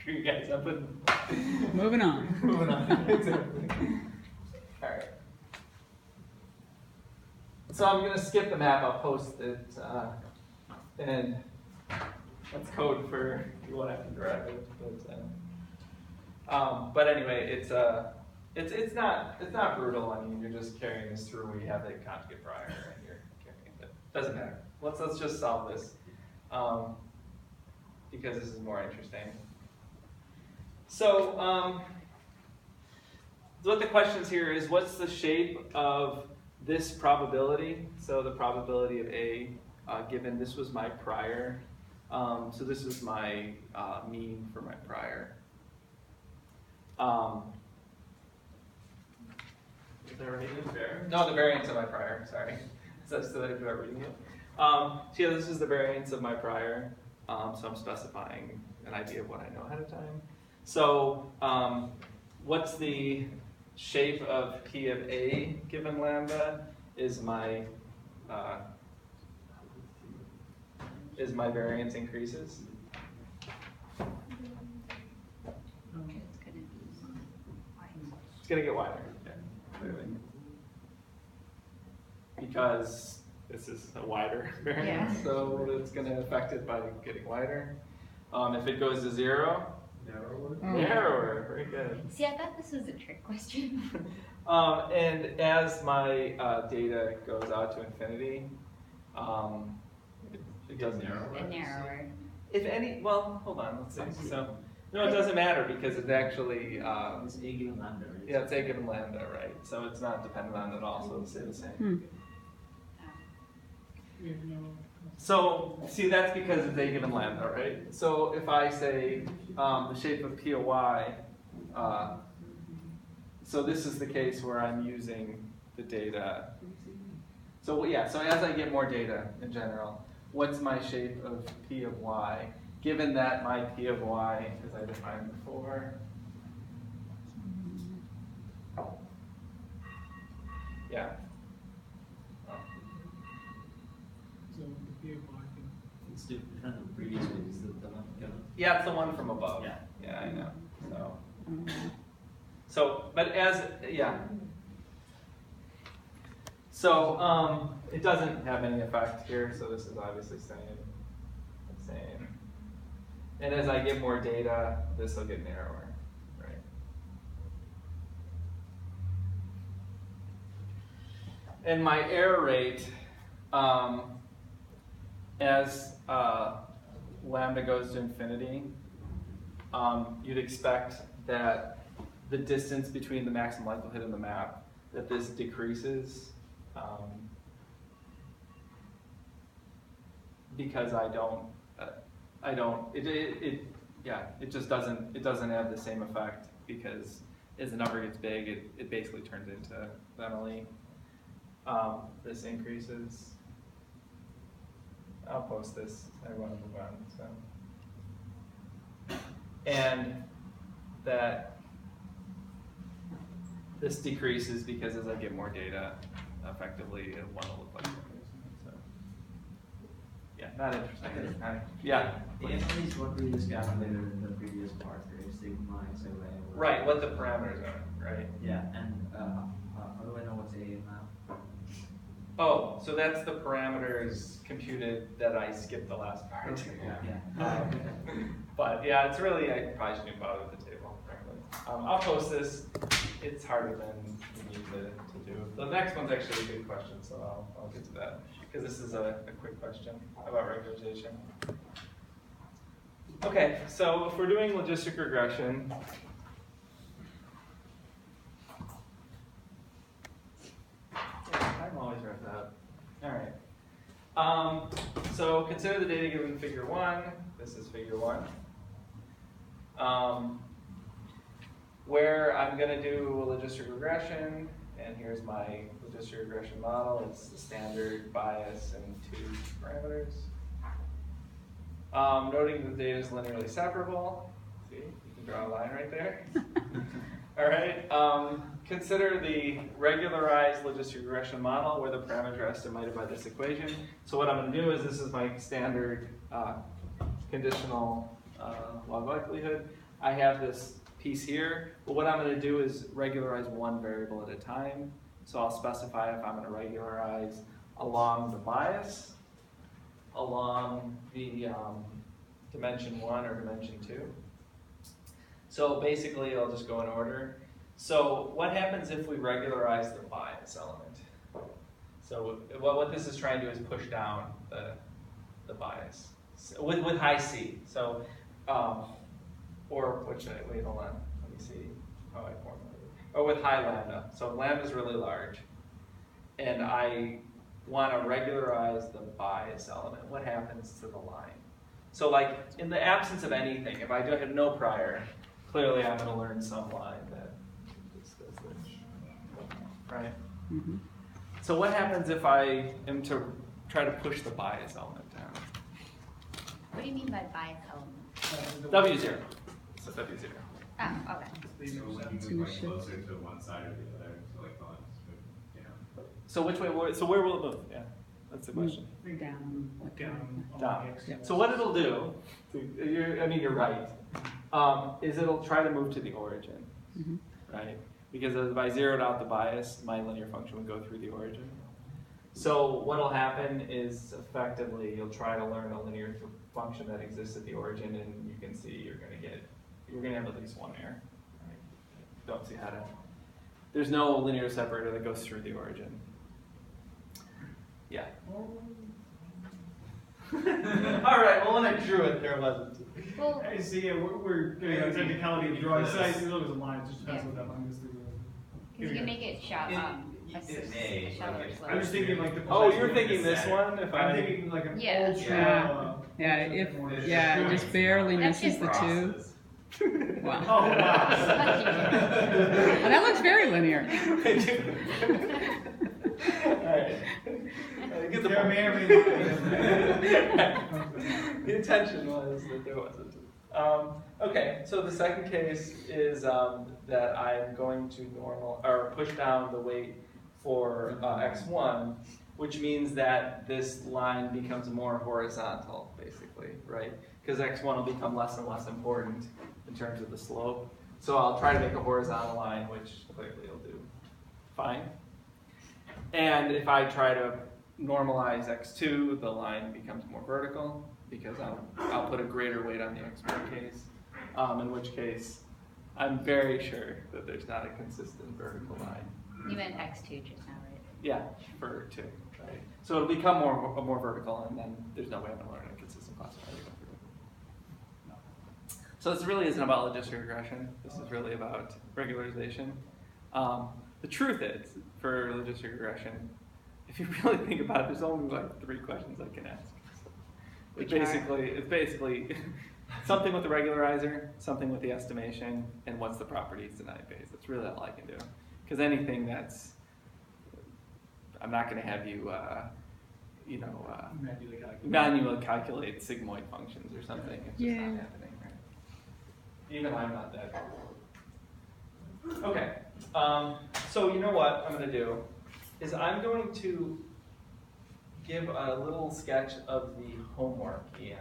screw you guys up and Moving on. moving on. Exactly. All right. So I'm going to skip the map. I'll post it, and that's code for you won't have to derive it. But anyway, it's not brutal. I mean, you're just carrying this through where you have the conjugate prior, and you're carrying it. Doesn't matter. Let's just solve this because this is more interesting. So what the question is here is, what's the shape of this probability? So the probability of A, given this was my prior. So this is my mean for my prior. Is that right? No, the variance of my prior, sorry. So still about reading it. So yeah, this is the variance of my prior. So I'm specifying an idea of what I know ahead of time. So what's the shape of P of A given lambda is my variance increases. It's going to get wider, yeah, clearly. Because this is a wider variance, so it's going to affect it by getting wider. If it goes to 0, narrower, very good. See, I thought this was a trick question. And as my data goes out to infinity, it does narrower. And narrower. If any, well, hold on, let's see. So, no, it doesn't matter because it's actually, It's A given lambda, right? yeah, it's A given lambda, right? So it's not dependent on it at all, so it'll stay the same. So, see, that's because it's A given lambda, right? So if I say the shape of P of Y, so this is the case where I'm using the data. So yeah, so as I get more data in general, what's my shape of P of Y? Given that my P of Y, as I defined before, yeah. So the P of Y can. It's different than the previous one. Is the one given? Yeah, it's the one from above. Yeah. Yeah, I know. So, but as, yeah. So, it doesn't have any effect here, so this is obviously staying the same. And as I get more data, this will get narrower, right? And my error rate, as lambda goes to infinity, you'd expect that the distance between the maximum likelihood and the map, that this decreases because it just doesn't have the same effect because as the number gets big, it basically turns into Emily. This increases. I'll post this. I want to move on. So. And that this decreases because as I get more data, effectively one will look like the other. So, yeah, not interesting. Yeah. The Emily is what we just calculated in the previous part, right? Sigma and sigma. Right, what the parameters are, right? Yeah, and how do I know what's A and now? Oh, so that's the parameters computed that I skipped the last part. Yeah. But yeah, it's really, I probably shouldn't bother with the table, frankly. I'll post this. It's harder than you need to do. The next one's actually a good question, so I'll get to that. Because this is a quick question about regularization. Okay, so if we're doing logistic regression, I'm always wrapped up. All right. So consider the data given figure 1. This is figure 1. Where I'm going to do a logistic regression, and here's my logistic regression model. It's the standard bias and 2 parameters. Noting that the data is linearly separable. See, you can draw a line right there. All right. Consider the regularized logistic regression model where the parameters are estimated by this equation. So what I'm going to do is this is my standard conditional log likelihood. I have this piece here, but what I'm going to do is regularize one variable at a time. So I'll specify if I'm going to regularize along the bias, along the dimension 1 or dimension 2. So basically, I'll just go in order. So what happens if we regularize the bias element? So what this is trying to do is push down the bias with high C. So, or which, wait, hold on, let me see how I formulate it. Or with high lambda. So lambda is really large. And I want to regularize the bias element. What happens to the line? So like in the absence of anything, if I have no prior, clearly I'm going to learn some line that just does this, right? Mm-hmm. So what happens if I am to try to push the bias element down? What do you mean by bias element? W0. So W0. Oh, okay. So when you move like closer to one side or the other, so like the lines move down. So which way? So where will it move? Yeah, that's the question. Down. Down. Yeah. So what it'll do, you're right, is it'll try to move to the origin, Mhm. right? Because if I zeroed out the bias, my linear function would go through the origin. So what'll happen is effectively you'll try to learn a linear function that exists at the origin, and you can see you're going to have at least one error. Right? Don't see how to. There's no linear separator that goes through the origin. Yeah. All right. Well, when I drew it, there wasn't. Well, I see, yeah, we're getting a technicality of drawing size, it looks a line, it just depends what that line is through the. because you can make it shallow, It may, shallower like, slope. I'm just thinking like the. Oh, you're thinking this one? If I'm thinking like an Yeah. ultra. Yeah, it just barely That's misses just the two. crosses. Wow. Oh, wow. Well, that looks very linear. Alright. Get the There point. may or may not be. The intention was that there wasn't. Okay, so the second case is that I'm going to push down the weight for x1, which means that this line becomes more horizontal, basically, right? Because x1 will become less and less important in terms of the slope. So I'll try to make a horizontal line, which clearly will do fine. And if I try to normalize x2, the line becomes more vertical because I'll put a greater weight on the x1 case, in which case I'm very sure that there's not a consistent vertical line. You meant x2 just now, right? Yeah, for 2, right? So it'll become more vertical, and then there's no way I'm going to learn a consistent classifier to go through. So this really isn't about logistic regression. This is really about regularization. The truth is, for logistic regression, if you really think about it, there's only like 3 questions I can ask. It's basically something with the regularizer, something with the estimation, and what's the properties denied phase. That's really all I can do. Because anything that's, I'm not going to have you, manually calculate sigmoid functions or something. It's just not happening, right? Even I'm not that. Okay. So you know what I'm going to do is I'm going to give a little sketch of the homework, Ian.